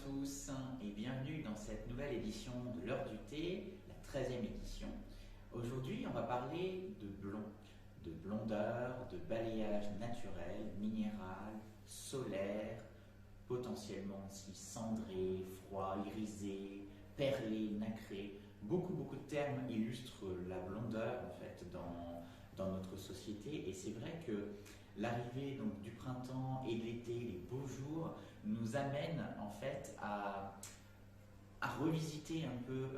tous et bienvenue dans cette nouvelle édition de l'heure du thé, la 13e édition. Aujourd'hui, on va parler de blond, de blondeur, de balayage naturel, minéral, solaire, potentiellement aussi cendré, froid, irisé, perlé, nacré. Beaucoup de termes illustrent la blondeur en fait dans notre société, et c'est vrai que l'arrivée donc du printemps et de l'été, les beaux jours, nous amène en fait à revisiter un peu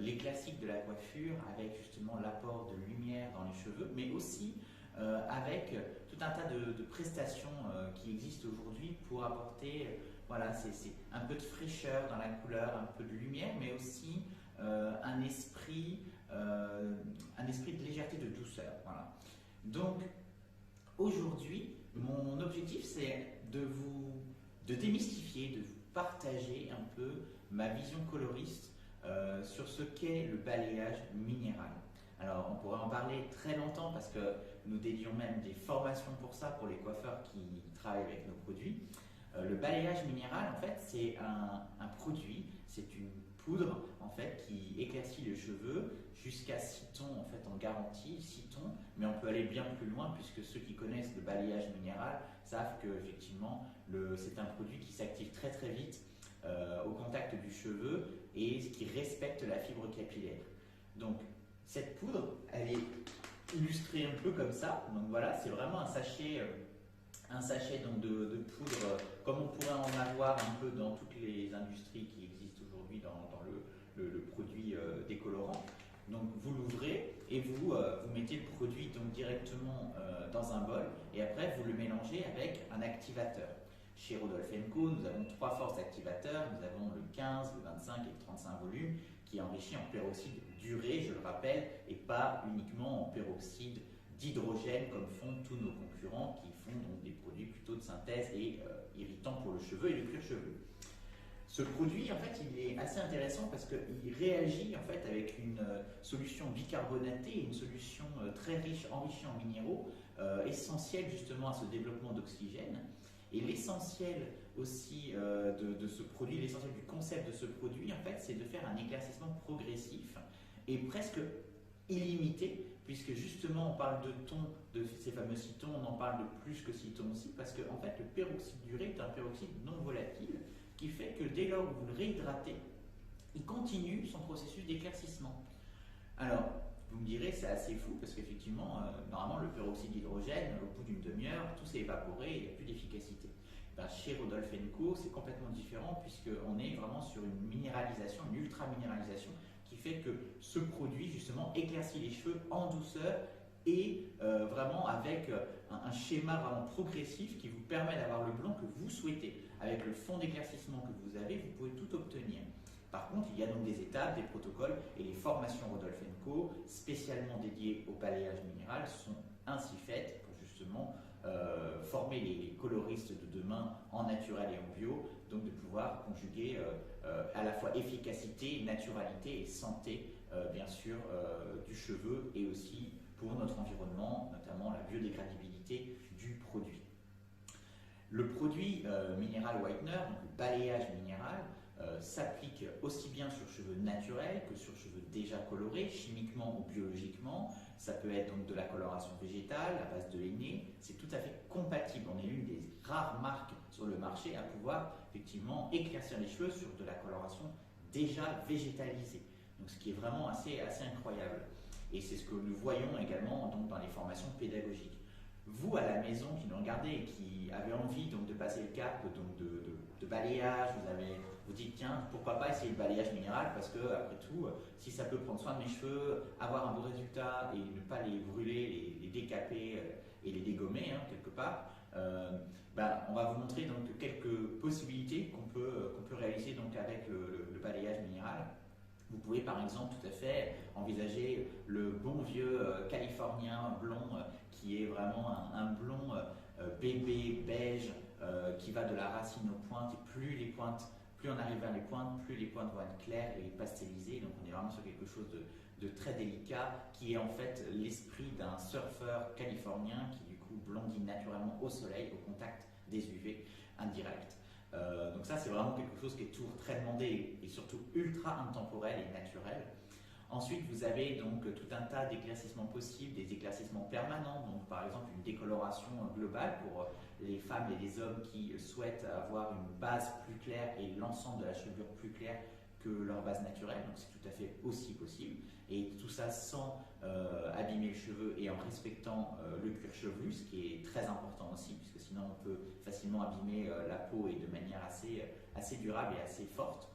les classiques de la coiffure avec justement l'apport de lumière dans les cheveux, mais aussi avec tout un tas de prestations qui existent aujourd'hui pour apporter voilà, c'est un peu de fraîcheur dans la couleur, un peu de lumière, mais aussi un esprit de légèreté, de douceur. Voilà. Donc aujourd'hui, mon objectif c'est de démystifier, de vous partager un peu ma vision coloriste sur ce qu'est le balayage minéral. Alors, on pourrait en parler très longtemps parce que nous dédions même des formations pour ça, pour les coiffeurs qui travaillent avec nos produits. Le balayage minéral, en fait, c'est un produit, c'est une poudre en fait qui éclaircit les cheveux jusqu'à 6 tons en fait en garantie, 6 tons, mais on peut aller bien plus loin puisque ceux qui connaissent le balayage minéral savent que effectivement c'est un produit qui s'active très vite au contact du cheveu et qui respecte la fibre capillaire. Donc cette poudre, elle est illustrée un peu comme ça. Donc voilà, c'est vraiment un sachet donc de poudre comme on pourrait en avoir un peu dans toutes les industries qui existent aujourd'hui dans le produit décolorant. Donc vous l'ouvrez et vous mettez le produit donc directement dans un bol et après vous le mélangez avec un activateur. Chez Rodolphe & Co, nous avons 3 forces d'activateurs. Nous avons le 15, le 25 et le 35 volumes qui est enrichi en peroxyde d'urée, je le rappelle, et pas uniquement en peroxyde d'hydrogène comme font tous nos concurrents qui font donc des produits plutôt de synthèse et irritants pour le cheveu et le cuir chevelu. Ce produit, en fait, il est assez intéressant parce qu'il réagit en fait avec une solution bicarbonatée, une solution très riche, enrichie en minéraux, essentielle justement à ce développement d'oxygène. Et l'essentiel aussi de ce produit, l'essentiel du concept de ce produit, en fait, c'est de faire un éclaircissement progressif et presque illimité, puisque justement on parle de tons, de ces fameux 6 tons, on en parle de plus que 6 tons aussi, parce que en fait le peroxyde d'urée est un peroxyde non volatile, qui fait que dès lors où vous le réhydratez, il continue son processus d'éclaircissement. Alors, vous me direz, c'est assez fou, parce qu'effectivement, normalement le peroxyde d'hydrogène, au bout d'une demi-heure, tout s'est évaporé et il n'y a plus d'efficacité. Ben, chez Rodolphe & Co, c'est complètement différent, puisqu'on est vraiment sur une minéralisation, une ultra-minéralisation, qui fait que ce produit justement éclaircit les cheveux en douceur et vraiment avec un schéma vraiment progressif qui vous permet d'avoir le blond que vous souhaitez. Avec le fond d'éclaircissement que vous avez, vous pouvez tout obtenir. Par contre, il y a donc des étapes, des protocoles et les formations Rodolphe & Co spécialement dédiées au balayage minéral sont ainsi faites pour justement former les coloristes de demain en naturel et en bio, donc de pouvoir conjuguer à la fois efficacité, naturalité et santé, bien sûr, du cheveu et aussi pour notre environnement, notamment la biodégradabilité du produit. Le produit Mineral Whitener, donc le balayage minéral, s'applique aussi bien sur cheveux naturels que sur cheveux déjà colorés, chimiquement ou biologiquement. Ça peut être donc de la coloration végétale à base de henné. C'est tout à fait compatible. On est l'une des rares marques sur le marché à pouvoir effectivement éclaircir les cheveux sur de la coloration déjà végétalisée. Donc, ce qui est vraiment assez incroyable. Et c'est ce que nous voyons également donc, dans les formations pédagogiques. Vous, à la maison, qui nous regardez et qui avez envie donc, de passer le cap donc, de balayage, vous dites tiens, pourquoi pas essayer le balayage minéral, parce que après tout, si ça peut prendre soin de mes cheveux, avoir un bon résultat et ne pas les brûler, les décaper et les dégommer quelque part, on va vous montrer donc quelques possibilités qu'on peut réaliser donc avec le balayage minéral. Vous pouvez par exemple tout à fait envisager le bon vieux californien blond qui est vraiment un blond bébé beige qui va de la racine aux pointes, et plus on arrive vers les pointes, plus les pointes vont être claires et pastelisées. Donc on est vraiment sur quelque chose de très délicat qui est en fait l'esprit d'un surfeur californien qui du coup blondit naturellement au soleil, au contact des UV indirects. Donc ça, c'est vraiment quelque chose qui est toujours très demandé et surtout ultra intemporel et naturel. Ensuite, vous avez donc tout un tas d'éclaircissements possibles, des éclaircissements permanents, donc par exemple une décoloration globale pour les femmes et les hommes qui souhaitent avoir une base plus claire et l'ensemble de la chevelure plus claire que leur base naturelle, donc c'est tout à fait aussi possible. Et tout ça sans abîmer le cheveu et en respectant le cuir chevelu, ce qui est très important aussi, puisque sinon on peut facilement abîmer la peau et de manière assez durable et assez forte.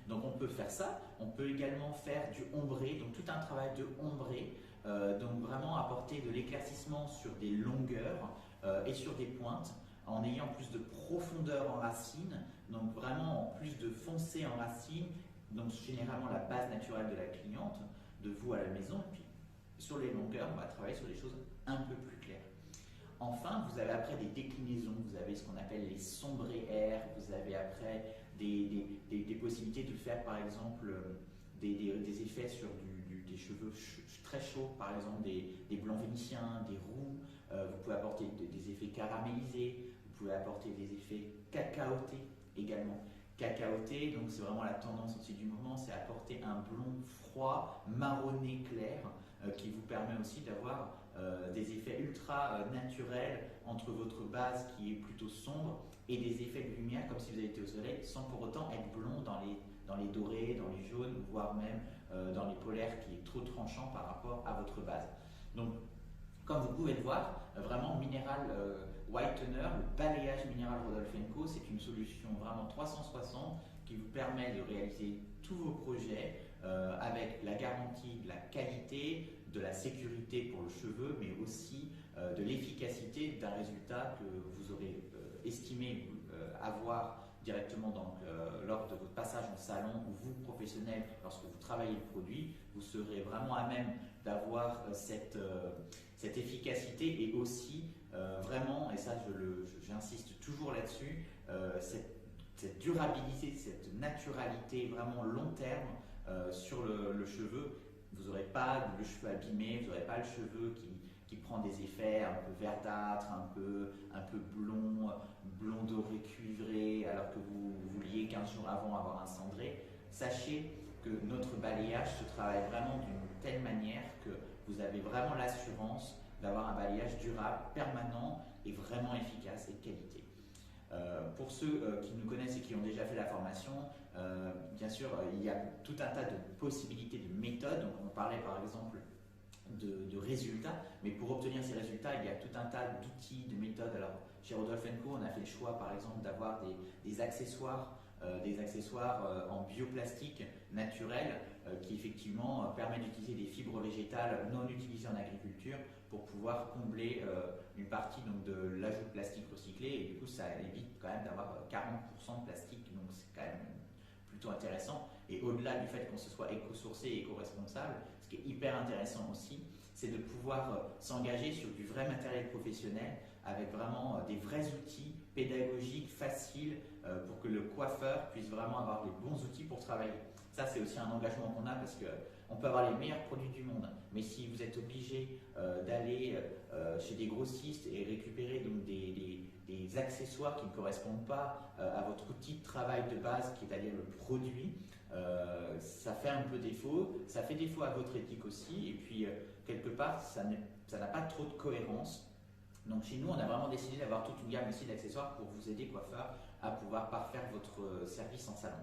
Donc on peut faire ça, on peut également faire du ombré, donc tout un travail de ombré, donc vraiment apporter de l'éclaircissement sur des longueurs et sur des pointes, en ayant plus de profondeur en racine, donc vraiment en plus de foncé en racine, donc généralement la base naturelle de la cliente, de vous à la maison, et puis sur les longueurs, on va travailler sur des choses un peu plus claires. Enfin, vous avez après des déclinaisons, vous avez ce qu'on appelle les sombrés airs, vous avez après des possibilités de faire par exemple des effets sur des cheveux très chauds, par exemple des blancs vénitiens, des roux, vous pouvez apporter des effets caramélisés, vous pouvez apporter des effets cacaotés également. Cacaoté, donc c'est vraiment la tendance aussi du moment, c'est apporter un blond froid, marronné clair, qui vous permet aussi d'avoir des effets ultra naturels entre votre base qui est plutôt sombre et des effets de lumière comme si vous étiez au soleil, sans pour autant être blond dans les dorés, dans les jaunes, voire même dans les polaires qui est trop tranchant par rapport à votre base. Donc, comme vous pouvez le voir, vraiment Mineral Whitener, le balayage Mineral Rodolphe & Co, c'est une solution vraiment 360 qui vous permet de réaliser tous vos projets avec la garantie de la qualité, de la sécurité pour le cheveu, mais aussi de l'efficacité d'un résultat que vous aurez estimé avoir directement lors de votre passage en salon ou vous, professionnel, lorsque vous travaillez le produit, vous serez vraiment à même d'avoir cette efficacité et aussi vraiment, et ça j'insiste toujours là-dessus, cette durabilité, cette naturalité vraiment long terme sur le cheveu. Vous n'aurez pas le cheveu abîmé, vous n'aurez pas le cheveu qui prend des effets un peu verdâtres, un peu blond doré cuivré, alors que vous vouliez 15 jours avant avoir un cendré. Sachez que notre balayage se travaille vraiment d'une telle manière que vous avez vraiment l'assurance d'avoir un balayage durable, permanent et vraiment efficace et de qualité. Pour ceux qui nous connaissent et qui ont déjà fait la formation, bien sûr, il y a tout un tas de possibilités, de méthodes. Donc, on parlait par exemple de résultats, mais pour obtenir ces résultats, il y a tout un tas d'outils, de méthodes. Alors, chez Rodolphe & Co, on a fait le choix par exemple d'avoir des accessoires en bioplastique naturel qui effectivement permettent d'utiliser des fibres végétales non utilisées en agriculture pour pouvoir combler une partie donc, de l'ajout de plastique recyclé, et du coup ça évite quand même d'avoir 40% de plastique, donc c'est quand même plutôt intéressant. Et au-delà du fait qu'on se soit éco-sourcé et éco-responsable, ce qui est hyper intéressant aussi, c'est de pouvoir s'engager sur du vrai matériel professionnel avec vraiment des vrais outils pédagogiques, faciles, pour que le coiffeur puisse vraiment avoir les bons outils pour travailler. Ça, c'est aussi un engagement qu'on a parce qu'on peut avoir les meilleurs produits du monde, mais si vous êtes obligé d'aller chez des grossistes et récupérer donc des accessoires qui ne correspondent pas à votre outil de travail de base, qui est à dire le produit, ça fait un peu défaut, ça fait défaut à votre éthique aussi, et puis quelque part, ça n'a pas trop de cohérence. Donc chez nous, on a vraiment décidé d'avoir toute une gamme aussi d'accessoires pour vous aider, coiffeur, à pouvoir parfaire votre service en salon.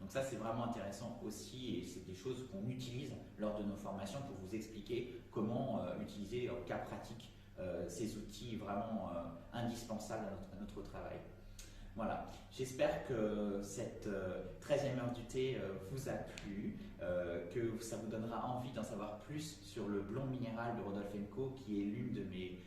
Donc ça, c'est vraiment intéressant aussi, et c'est des choses qu'on utilise lors de nos formations pour vous expliquer comment utiliser en cas pratique ces outils vraiment indispensables à notre travail. Voilà, j'espère que cette 13e heure du thé vous a plu, que ça vous donnera envie d'en savoir plus sur le blond minéral de Rodolphe & Co, qui est l'une de mes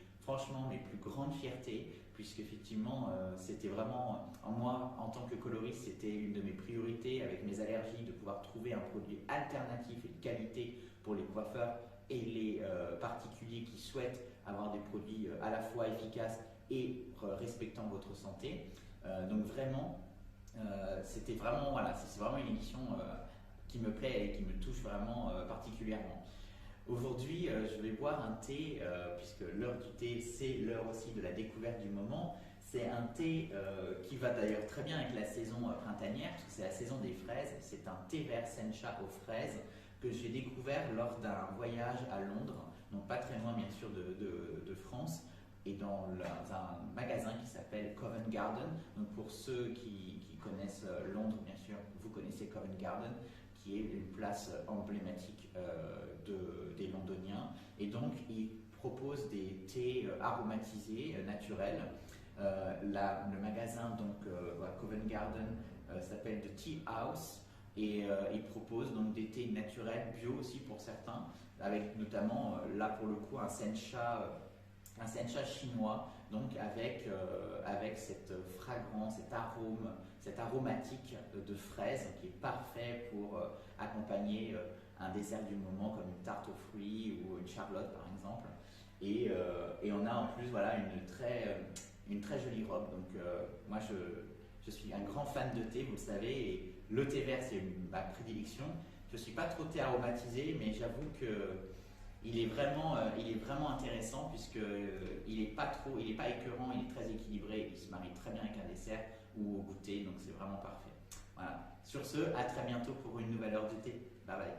plus grandes fiertés, puisque effectivement c'était vraiment, moi en tant que coloriste, c'était une de mes priorités avec mes allergies, de pouvoir trouver un produit alternatif et de qualité pour les coiffeurs et les particuliers qui souhaitent avoir des produits à la fois efficaces et respectant votre santé. Donc vraiment, c'est vraiment une édition qui me plaît et qui me touche vraiment particulièrement. Aujourd'hui, je vais boire un thé, puisque l'heure du thé, c'est l'heure aussi de la découverte du moment. C'est un thé qui va d'ailleurs très bien avec la saison printanière, parce que c'est la saison des fraises. C'est un thé vert sencha aux fraises que j'ai découvert lors d'un voyage à Londres, donc pas très loin bien sûr de France, et dans un magasin qui s'appelle Covent Garden. Donc pour ceux qui connaissent Londres, bien sûr, vous connaissez Covent Garden, qui est une place emblématique des Londoniens. Et donc ils proposent des thés aromatisés, naturels. Le magasin donc Covent Garden s'appelle The Tea House et il propose donc des thés naturels bio aussi pour certains, avec notamment là pour le coup un sencha chinois, donc avec cette fragrance, cette aromatique de fraise qui est parfait pour accompagner un dessert du moment comme une tarte aux fruits ou une charlotte par exemple. Et on a en plus voilà, une très jolie robe. Donc moi je suis un grand fan de thé, vous le savez, et le thé vert c'est ma prédilection. Je ne suis pas trop thé aromatisé, mais j'avoue que il est vraiment intéressant puisque il est pas écœurant, il est très équilibré, il se marie très bien avec un dessert ou au goûter, donc c'est vraiment parfait. Voilà. Sur ce, à très bientôt pour une nouvelle heure de thé. Bye bye.